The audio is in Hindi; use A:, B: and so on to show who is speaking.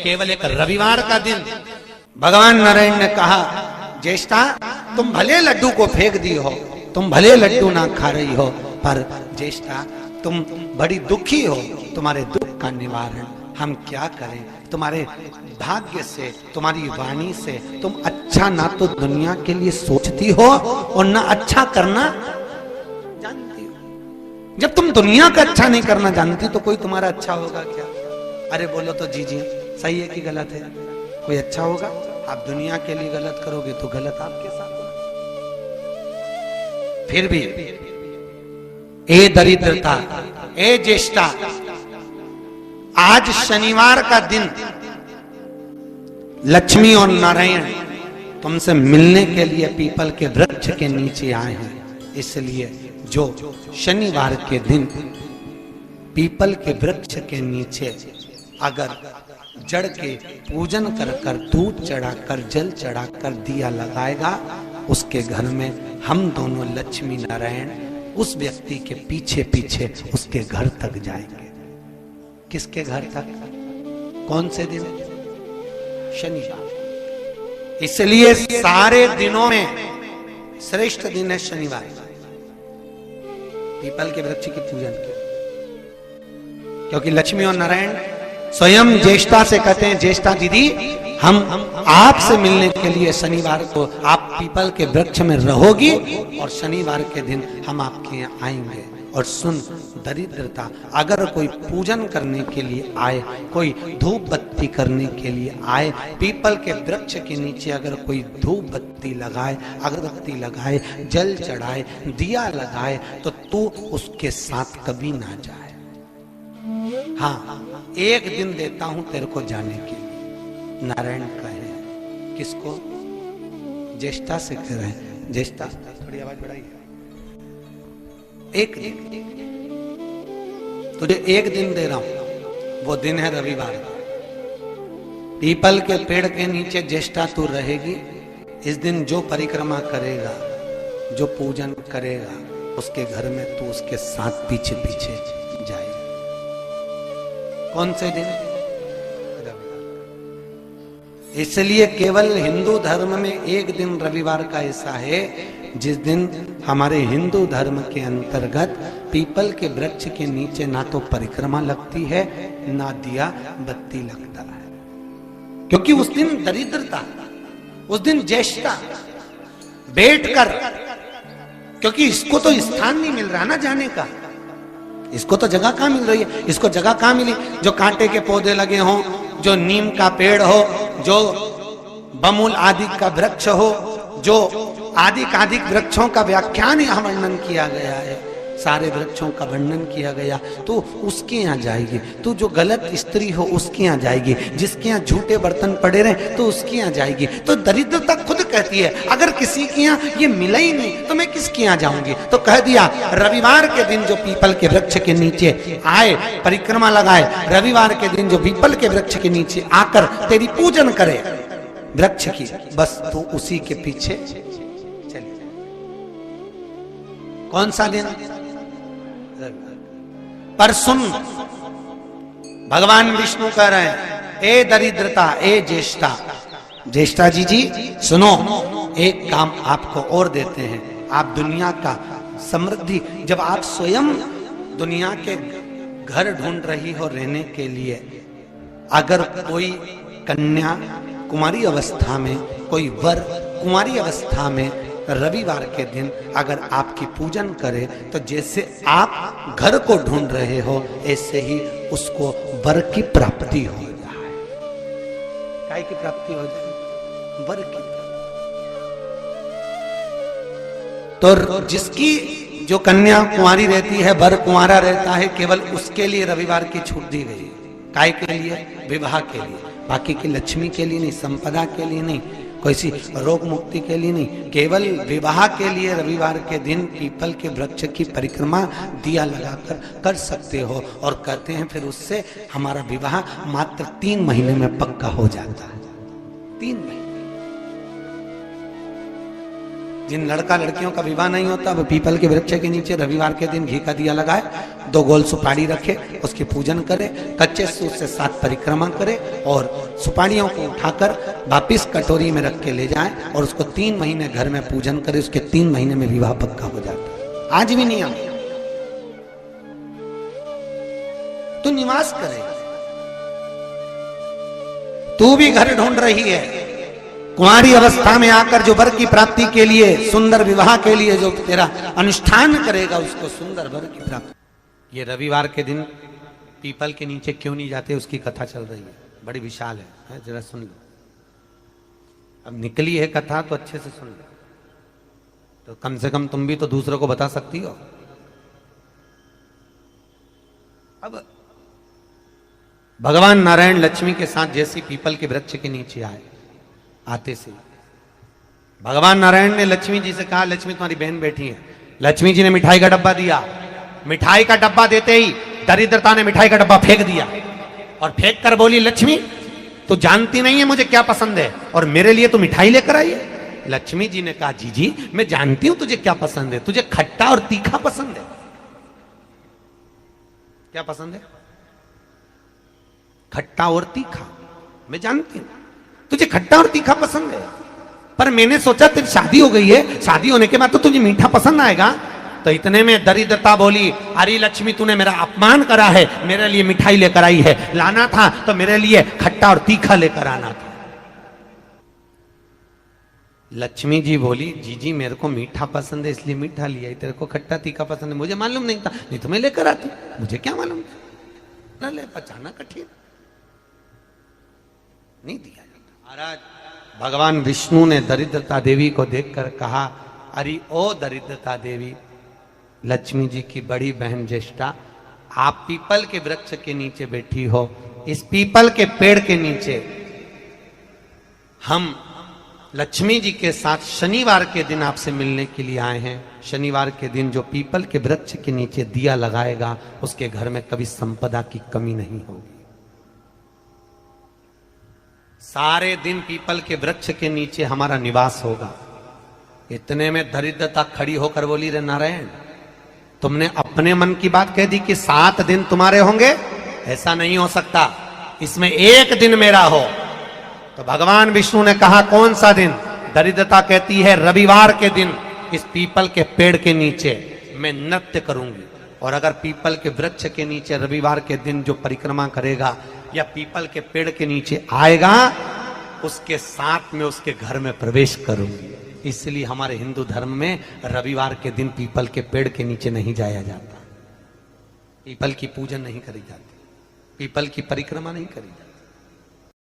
A: केवल एक रविवार का दिन भगवान नारायण ने कहा, ज्येष्ठा तुम भले लड्डू को फेंक दी हो, तुम भले लड्डू ना खा रही हो, पर ज्येष्ठा तुम बड़ी दुखी हो, तुम्हारे दुख का निवारण हम क्या करें। तुम्हारे भाग्य से, तुम्हारी वाणी से तुम अच्छा ना तो दुनिया के लिए सोचती हो और ना अच्छा करना जानती हो। जब तुम दुनिया का अच्छा नहीं करना जानती तो कोई तुम्हारा अच्छा होगा क्या? अरे बोलो तो जी जी सही है कि गलत है? कोई अच्छा होगा? आप दुनिया के लिए गलत करोगे तो गलत आपके साथ होगा। फिर भी ए दरिद्रता, ए ज्येष्ठा, आज शनिवार का दिन लक्ष्मी और नारायण तुमसे मिलने के लिए पीपल के वृक्ष के नीचे आए हैं। इसलिए जो शनिवार के दिन पीपल के वृक्ष के नीचे अगर जड़ के पूजन कर कर, दूध चढ़ाकर, जल चढ़ाकर दिया लगाएगा, उसके घर में हम दोनों लक्ष्मी नारायण उस व्यक्ति के पीछे पीछे उसके घर तक जाएंगे। किसके घर तक? कौन से दिन? शनिवार। इसलिए सारे दिनों में श्रेष्ठ दिन है शनिवार, पीपल के वृक्ष की पूजन के। क्योंकि लक्ष्मी और नारायण स्वयं ज्येष्ठा से कहते हैं, ज्येष्ठा दीदी हम आपसे मिलने के लिए शनिवार को आप पीपल के वृक्ष में रहोगी और शनिवार के दिन हम आपके यहाँ आएंगे। और सुन दरिद्रता, अगर कोई पूजन करने के लिए आए, कोई धूप बत्ती करने के लिए आए, पीपल के वृक्ष के नीचे अगर कोई धूप बत्ती लगाए, अगरबत्ती लगाए, जल चढ़ाए, दिया लगाए, तो तू उसके साथ कभी ना जाए। हाँ, एक दिन देता हूं तेरे को जाने के लिए। नारायण कहे किसको? ज्येष्ठा से कह रहे हैं। ज्येष्ठा थोड़ी आवाज बढ़ाइए। एक दिन तुझे एक दिन दे रहा हूं, वो दिन है रविवार। पीपल के पेड़ के नीचे ज्येष्ठा तू रहेगी। इस दिन जो परिक्रमा करेगा, जो पूजन करेगा, उसके घर में तू उसके साथ पीछे पीछे जाएगा। कौन से दिन? इसलिए केवल हिंदू धर्म में एक दिन रविवार का ऐसा है जिस दिन हमारे हिंदू धर्म के अंतर्गत पीपल के वृक्ष के नीचे ना तो परिक्रमा लगती है, ना दिया बत्ती लगता है। क्योंकि उस दिन दरिद्रता, उस दिन ज्येष्ठा बैठकर, क्योंकि इसको तो स्थान नहीं मिल रहा ना जाने का, इसको तो जगह कहां मिल रही है? इसको जगह कहां मिली? जो कांटे के पौधे लगे हों, जो नीम का पेड़ हो, जो बमुल आदि का वृक्ष हो, जो आदि वृक्षों का व्याख्यान यहाँ वर्णन किया गया है, सारे वृक्षों का वर्णन किया गया, तो उसके यहाँ जाएगी। तू जो गलत स्त्री हो उसके यहाँ जाएगी, जिसके यहाँ झूठे बर्तन पड़े रहे तो उसके यहाँ जाएगी। तो दरिद्रता खुद कहती है अगर किसी के यहाँ ये मिला ही नहीं तो मैं किसके यहाँ जाऊंगी? तो कह दिया रविवार के दिन जो पीपल के वृक्ष के नीचे आए, परिक्रमा लगाए, रविवार के दिन जो पीपल के वृक्ष के नीचे आकर तेरी पूजन करे वृक्ष की, बस तू उसी के पीछे चले। कौन सा दिन? पर सुन, भगवान विष्णु कह रहे हैं, ए दरिद्रता, ए ज्येष्ठा, ज्येष्ठा जी सुनो, एक काम आपको और देते हैं। आप दुनिया का समृद्धि, जब आप स्वयं दुनिया के घर ढूंढ रही हो रहने के लिए, अगर कोई कन्या कुमारी अवस्था में, कोई वर कुमारी अवस्था में रविवार के दिन अगर आपकी पूजन करे, तो जैसे आप घर को ढूंढ रहे हो ऐसे ही उसको वर की प्राप्ति हो जाए। काय की प्राप्ति हो जाए? वर की। तो जिसकी जो कन्या कुंवारी रहती है, वर कुंवारा रहता है, केवल उसके लिए रविवार की छूट दी गई। काय के लिए? विवाह के लिए। बाकी की लक्ष्मी के लिए नहीं, संपदा के लिए नहीं, कोई सी रोग मुक्ति के लिए नहीं, केवल विवाह के लिए रविवार के दिन पीपल के वृक्ष की परिक्रमा दिया लगाकर कर सकते हो। और कहते हैं फिर उससे हमारा विवाह मात्र 3 महीने में पक्का हो जाता है। 3 महीने। जिन लड़का लड़कियों का विवाह नहीं होता वो पीपल के वृक्ष के नीचे रविवार के दिन घी का दिया लगाए, 2 गोल सुपारी रखे, उसकी पूजन करे, कच्चे सूत से 7 परिक्रमा करे और सुपारियों को उठाकर वापिस कटोरी में रख के ले जाए और उसको 3 महीने घर में पूजन करे, उसके 3 महीने में विवाह पक्का हो जाता है। आज भी नियम। तू निवास करे, तू भी घर ढूंढ रही है, कुंवारी अवस्था में आकर जो वर की प्राप्ति के लिए, सुंदर विवाह के लिए जो तेरा अनुष्ठान करेगा उसको सुंदर वर की प्राप्ति। ये रविवार के दिन पीपल के नीचे क्यों नहीं जाते, उसकी कथा चल रही है, बड़ी विशाल है, जरा सुन लो। अब निकली है कथा तो अच्छे से सुन लो, तो कम से कम तुम भी तो दूसरों को बता सकती हो। अब भगवान नारायण लक्ष्मी के साथ जैसी पीपल के वृक्ष के नीचे आए, आते से भगवान नारायण ने लक्ष्मी जी से कहा, लक्ष्मी तुम्हारी बहन बैठी है। लक्ष्मी जी ने मिठाई का डब्बा दिया, मिठाई का डब्बा देते ही दरिद्रता ने मिठाई का डब्बा फेंक दिया और फेंक कर बोली, लक्ष्मी तू जानती नहीं है मुझे क्या पसंद है और मेरे लिए तू मिठाई लेकर आई है। लक्ष्मी जी ने कहा, जी मैं जानती हूं तुझे क्या पसंद है, तुझे खट्टा और तीखा पसंद है। क्या पसंद है? खट्टा और तीखा। मैं जानती हूं तुझे खट्टा और तीखा पसंद है, पर मैंने सोचा तेरी शादी हो गई है, शादी होने के बाद तो तुझे मीठा पसंद आएगा। तो इतने में दरिद्रता बोली, अरे लक्ष्मी तूने मेरा अपमान करा है, मेरे लिए मिठाई लेकर आई है, लाना था तो मेरे लिए खट्टा और तीखा लेकर आना था। लक्ष्मी जी बोली, जी मेरे को मीठा पसंद है इसलिए मीठा लिया, तेरे को खट्टा तीखा पसंद है मुझे मालूम नहीं था, नहीं तो मैं लेकर आती, मुझे क्या मालूम था, ले पचाना कठिन नहीं दिया जाता। महाराज भगवान विष्णु ने दरिद्रता देवी को देखकर कहा, अरे ओ दरिद्रता देवी, लक्ष्मी जी की बड़ी बहन ज्येष्ठा, आप पीपल के वृक्ष के नीचे बैठी हो, इस पीपल के पेड़ के नीचे हम लक्ष्मी जी के साथ शनिवार के दिन आपसे मिलने के लिए आए हैं। शनिवार के दिन जो पीपल के वृक्ष के नीचे दिया लगाएगा उसके घर में कभी संपदा की कमी नहीं होगी। सारे दिन पीपल के वृक्ष के नीचे हमारा निवास होगा। इतने में दरिद्रता खड़ी होकर बोली, रे नारायण तुमने अपने मन की बात कह दी कि 7 दिन तुम्हारे होंगे, ऐसा नहीं हो सकता, इसमें 1 दिन मेरा हो। तो भगवान विष्णु ने कहा, कौन सा दिन? दरिद्रता कहती है, रविवार के दिन इस पीपल के पेड़ के नीचे मैं नृत्य करूंगी, और अगर पीपल के वृक्ष के नीचे रविवार के दिन जो परिक्रमा करेगा या पीपल के पेड़ के नीचे आएगा, उसके साथ में उसके घर में प्रवेश करूंगी। इसलिए हमारे हिंदू धर्म में रविवार के दिन पीपल के पेड़ के नीचे नहीं जाया जाता, पीपल की पूजन नहीं करी जाती, पीपल की परिक्रमा नहीं करी जाती।